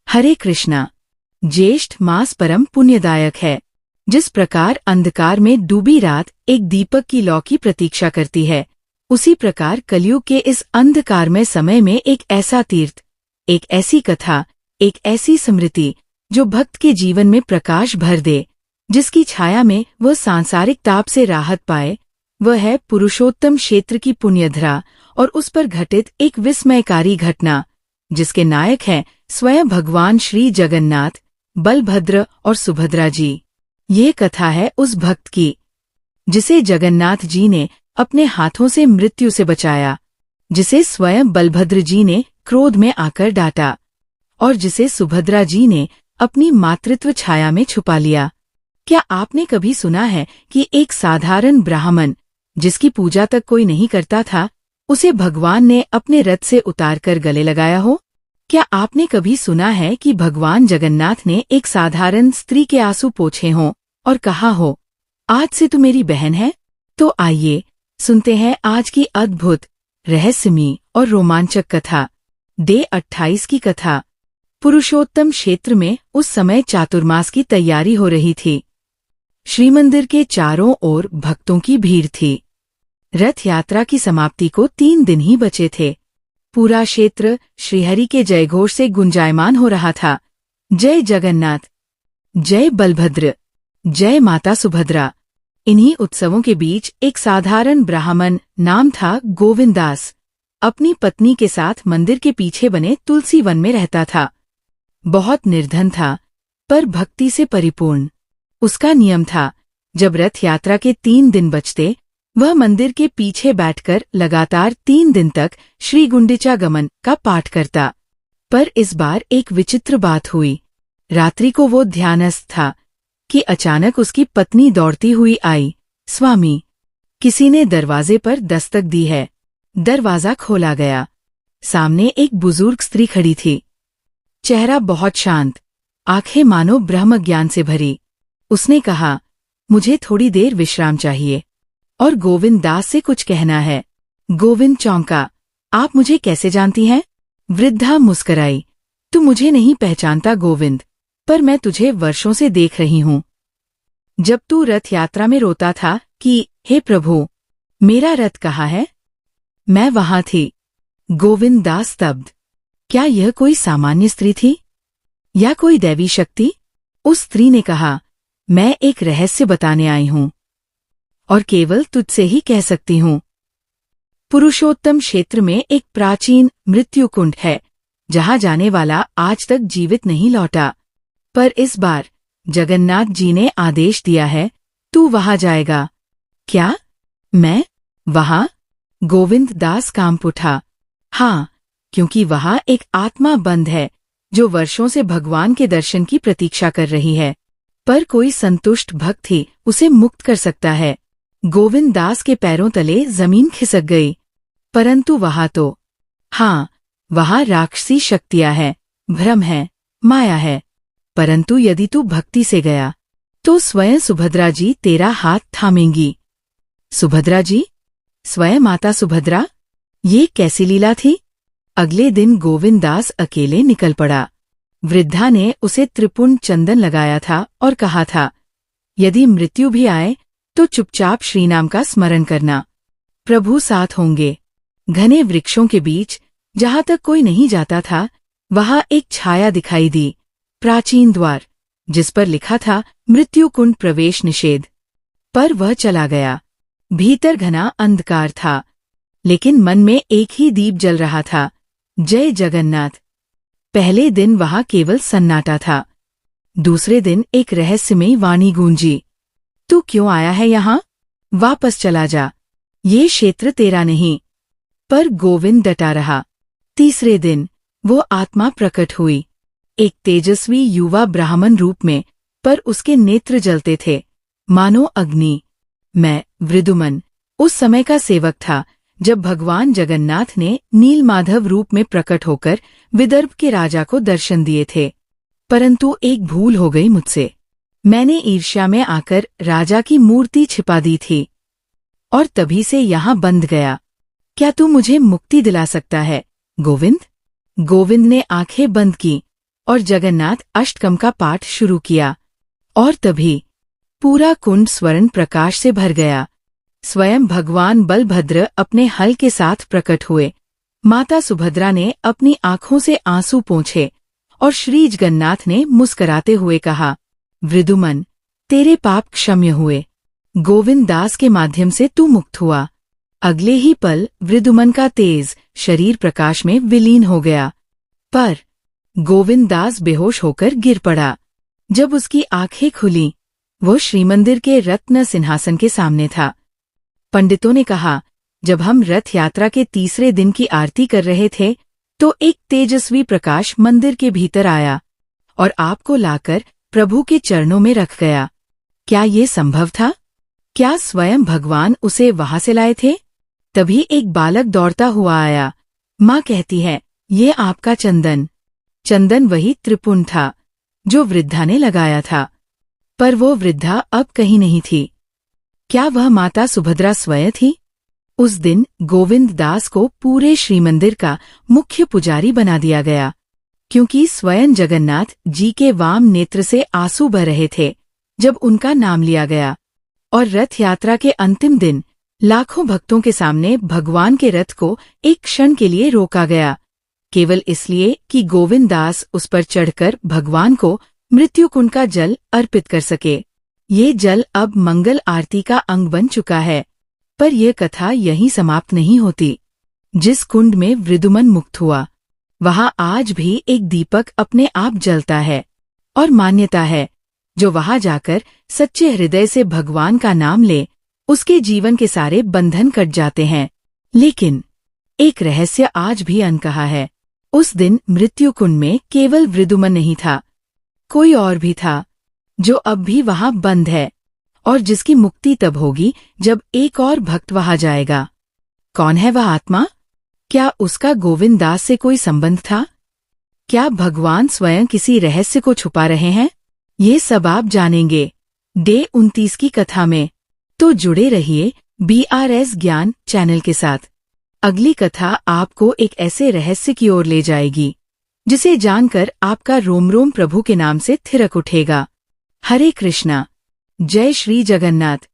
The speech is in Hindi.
हरे कृष्णा। ज्येष्ठ मास परम पुण्यदायक है। जिस प्रकार अंधकार में डूबी रात एक दीपक की लौ की प्रतीक्षा करती है, उसी प्रकार कलयुग के इस अंधकारमय समय में एक ऐसा तीर्थ, एक ऐसी कथा, एक ऐसी स्मृति जो भक्त के जीवन में प्रकाश भर दे, जिसकी छाया में वह सांसारिक ताप से राहत पाए, वह है पुरुषोत्तम क्षेत्र की पुण्यधरा और उस पर घटित एक विस्मयकारी घटना, जिसके नायक हैं स्वयं भगवान श्री जगन्नाथ, बलभद्र और सुभद्रा जी। ये कथा है उस भक्त की जिसे जगन्नाथ जी ने अपने हाथों से मृत्यु से बचाया, जिसे स्वयं बलभद्र जी ने क्रोध में आकर डांटा और जिसे सुभद्रा जी ने अपनी मातृत्व छाया में छुपा लिया। क्या आपने कभी सुना है कि एक साधारण ब्राह्मण, जिसकी पूजा तक कोई नहीं करता था, उसे भगवान ने अपने रथ से उतारकर गले लगाया हो? क्या आपने कभी सुना है कि भगवान जगन्नाथ ने एक साधारण स्त्री के आंसू पोंछे हों और कहा हो, आज से तू मेरी बहन है? तो आइए सुनते हैं आज की अद्भुत, रहस्यमयी और रोमांचक कथा। डे 28 की कथा। पुरुषोत्तम क्षेत्र में उस समय चातुर्मास की तैयारी हो रही थी। श्रीमंदिर के चारों ओर भक्तों की भीड़ थी। रथ यात्रा की समाप्ति को 3 दिन ही बचे थे। पूरा क्षेत्र श्रीहरि के जयघोष से गुंजायमान हो रहा था। जय जगन्नाथ, जय बलभद्र, जय माता सुभद्रा। इन्हीं उत्सवों के बीच एक साधारण ब्राह्मण, नाम था गोविंदास, अपनी पत्नी के साथ मंदिर के पीछे बने तुलसी वन में रहता था। बहुत निर्धन था, पर भक्ति से परिपूर्ण। उसका नियम था, जब रथ यात्रा के 3 दिन बचते, वह मंदिर के पीछे बैठकर लगातार 3 दिन तक श्री गुंडिचा गमन का पाठ करता। पर इस बार एक विचित्र बात हुई। रात्रि को वो ध्यानस्थ था कि अचानक उसकी पत्नी दौड़ती हुई आई। स्वामी, किसी ने दरवाजे पर दस्तक दी है। दरवाजा खोला गया। सामने एक बुजुर्ग स्त्री खड़ी थी। चेहरा बहुत शांत, आंखें मानो ब्रह्म ज्ञान से भरी। उसने कहा, मुझे थोड़ी देर विश्राम चाहिए और गोविंद दास से कुछ कहना है। गोविंद चौंका, आप मुझे कैसे जानती हैं? वृद्धा मुस्कराई, तू मुझे नहीं पहचानता गोविंद, पर मैं तुझे वर्षों से देख रही हूँ। जब तू रथ यात्रा में रोता था कि हे प्रभु, मेरा रथ कहाँ है, मैं वहां थी। गोविंद दास स्तब्ध। क्या यह कोई सामान्य स्त्री थी या कोई दैवी शक्ति? उस स्त्री ने कहा, मैं एक रहस्य बताने आई हूँ और केवल तुझसे ही कह सकती हूँ। पुरुषोत्तम क्षेत्र में एक प्राचीन मृत्यु कुंड है, जहाँ जाने वाला आज तक जीवित नहीं लौटा। पर इस बार जगन्नाथ जी ने आदेश दिया है, तू वहां जाएगा। क्या? मैं? वहां? गोविंद दास कांप उठा। हाँ, क्योंकि वहां एक आत्मा बंद है, जो वर्षों से भगवान के दर्शन की प्रतीक्षा कर रही है। पर कोई संतुष्ट भक्त ही उसे मुक्त कर सकता है। गोविंद दास के पैरों तले जमीन खिसक गई। परंतु वहां तो, हाँ, वहां राक्षसी शक्तियां हैं, भ्रम है, माया है। परंतु यदि तू भक्ति से गया, तो स्वयं सुभद्रा जी तेरा हाथ थामेंगी। सुभद्रा जी? स्वयं माता सुभद्रा? ये कैसी लीला थी? अगले दिन गोविंद दास अकेले निकल पड़ा। वृद्धा ने उसे त्रिपुंड चंदन लगाया था और कहा था, यदि मृत्यु भी आए तो चुपचाप श्रीनाम का स्मरण करना, प्रभु साथ होंगे। घने वृक्षों के बीच, जहां तक कोई नहीं जाता था, वहां एक छाया दिखाई दी, प्राचीन द्वार, जिस पर लिखा था मृत्यु कुंड प्रवेश निषेध। पर वह चला गया। भीतर घना अंधकार था, लेकिन मन में एक ही दीप जल रहा था, जय जगन्नाथ। पहले दिन वहां केवल सन्नाटा था। दूसरे दिन एक रहस्यमयी वाणी गूंजी, तू क्यों आया है यहाँ? वापस चला जा, ये क्षेत्र तेरा नहीं। पर गोविंद डटा रहा। तीसरे दिन वो आत्मा प्रकट हुई, एक तेजस्वी युवा ब्राह्मण रूप में, पर उसके नेत्र जलते थे, मानो अग्नि। मैं वृदुमन उस समय का सेवक था, जब भगवान जगन्नाथ ने नीलमाधव रूप में प्रकट होकर विदर्भ के राजा को दर्शन दिए थे। परंतु एक भूल हो गई मुझसे। मैंने ईर्ष्या में आकर राजा की मूर्ति छिपा दी थी और तभी से यहाँ बंध गया। क्या तू मुझे मुक्ति दिला सकता है, गोविंद? गोविंद ने आंखें बंद की और जगन्नाथ अष्टकम का पाठ शुरू किया। और तभी पूरा कुंड स्वर्ण प्रकाश से भर गया। स्वयं भगवान बलभद्र अपने हल के साथ प्रकट हुए। माता सुभद्रा ने अपनी आंखों से आंसू पोंछे और श्री जगन्नाथ ने मुस्कुराते हुए कहा, वृद्धुमन, तेरे पाप क्षम्य हुए। गोविंद दास के माध्यम से तू मुक्त हुआ। अगले ही पल वृद्धुमन का तेज शरीर प्रकाश में विलीन हो गया। पर गोविंद दास बेहोश होकर गिर पड़ा। जब उसकी आंखें खुली, वो श्रीमंदिर के रत्न सिंहासन के सामने था। पंडितों ने कहा, जब हम रथ यात्रा के तीसरे दिन की आरती कर रहे थे तो एक तेजस्वी प्रकाश मंदिर के भीतर आया और आपको लाकर प्रभु के चरणों में रख गया। क्या ये संभव था? क्या स्वयं भगवान उसे वहां से लाए थे? तभी एक बालक दौड़ता हुआ आया। माँ कहती है, ये आपका चंदन। चंदन वही त्रिपुंड था जो वृद्धा ने लगाया था। पर वो वृद्धा अब कहीं नहीं थी। क्या वह माता सुभद्रा स्वयं थी? उस दिन गोविंद दास को पूरे श्रीमंदिर का मुख्य पुजारी बना दिया गया, क्योंकि स्वयं जगन्नाथ जी के वाम नेत्र से आंसू बह रहे थे जब उनका नाम लिया गया। और रथ यात्रा के अंतिम दिन लाखों भक्तों के सामने भगवान के रथ को एक क्षण के लिए रोका गया, केवल इसलिए कि गोविंद दास उस पर चढ़कर भगवान को मृत्यु कुंड का जल अर्पित कर सके। ये जल अब मंगल आरती का अंग बन चुका है। पर यह कथा यहीं समाप्त नहीं होती। जिस कुंड में वृद्धुमन मुक्त हुआ, वहां आज भी एक दीपक अपने आप जलता है। और मान्यता है, जो वहां जाकर सच्चे हृदय से भगवान का नाम ले, उसके जीवन के सारे बंधन कट जाते हैं। लेकिन एक रहस्य आज भी अनकहा है। उस दिन मृत्यु कुंड में केवल वृद्धुमन नहीं था, कोई और भी था जो अब भी वहां बंद है और जिसकी मुक्ति तब होगी जब एक और भक्त वहां जाएगा। कौन है वह आत्मा? क्या उसका गोविंद दास से कोई संबंध था? क्या भगवान स्वयं किसी रहस्य को छुपा रहे हैं? ये सब आप जानेंगे डे 29 की कथा में। तो जुड़े रहिए BRS ज्ञान चैनल के साथ। अगली कथा आपको एक ऐसे रहस्य की ओर ले जाएगी जिसे जानकर आपका रोम रोम प्रभु के नाम से थिरक उठेगा। हरे कृष्णा। जय श्री जगन्नाथ।